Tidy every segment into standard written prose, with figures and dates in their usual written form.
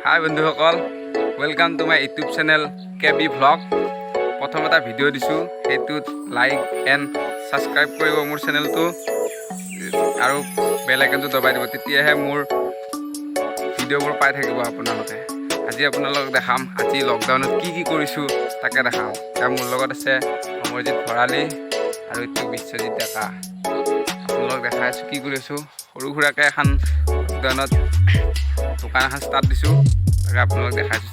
হাই বন্ধুসকল, welcome to my YouTube channel কেবি vlog. প্ৰথম এটা ভিডিঅ' দিছোঁ, সেইটোত লাইক এণ্ড ছাবস্ক্ৰাইব কৰিব মোৰ চেনেলটো আৰু বেল আইকনটো দবাই দিব, তেতিয়াহে মোৰ ভিডিঅ'বোৰ পাই থাকিব আপোনালোকে। আজি আপোনালোকক দেখাম আজি লকডাউনত কি কৰিছোঁ তাকে দেখাম। এতিয়া মোৰ লগত আছে অমৰজিৎ ভৰালী আৰু এইটো বিশ্বজিৎ ডেকা। আপোনালোকক দেখাই আছোঁ কি কৰি আছোঁ। সৰু সুৰাকৈ এখন লকডাউনত দোকান এখন ষ্টাৰ্ট দিছোঁ, তাকে আপোনালোক দেখাইছোঁ।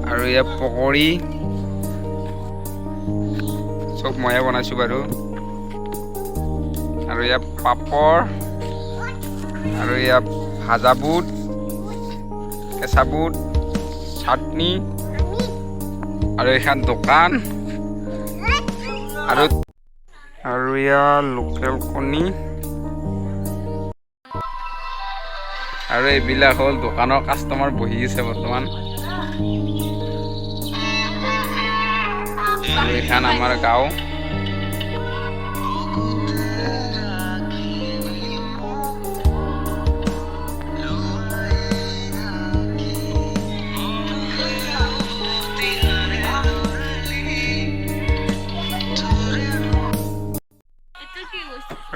আৰু ইয়াত পকৰি চব ময়ে বনাইছোঁ বাৰু। আৰু ইয়াত পাপৰ আৰু ইয়াত ভাজা বুট, কেঁচা বুট, চাটনি আৰু এখন দোকান আৰু ইয়াৰ লোকেল কণী আৰু এইবিলাক হ'ল দোকানৰ কাষ্টমাৰ বহি আছে বৰ্তমান। আৰু এইখন আমাৰ গাঁও।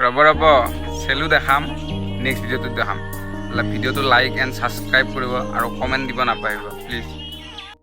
ৰ'ব চেলো দেখাম, নেক্সট ভিডিঅ'টোত দেখাম। ভিডিঅ'টো লাইক এণ্ড ছাবস্ক্ৰাইব কৰিব আৰু কমেণ্ট দিব নাপাহৰিব প্লিজ।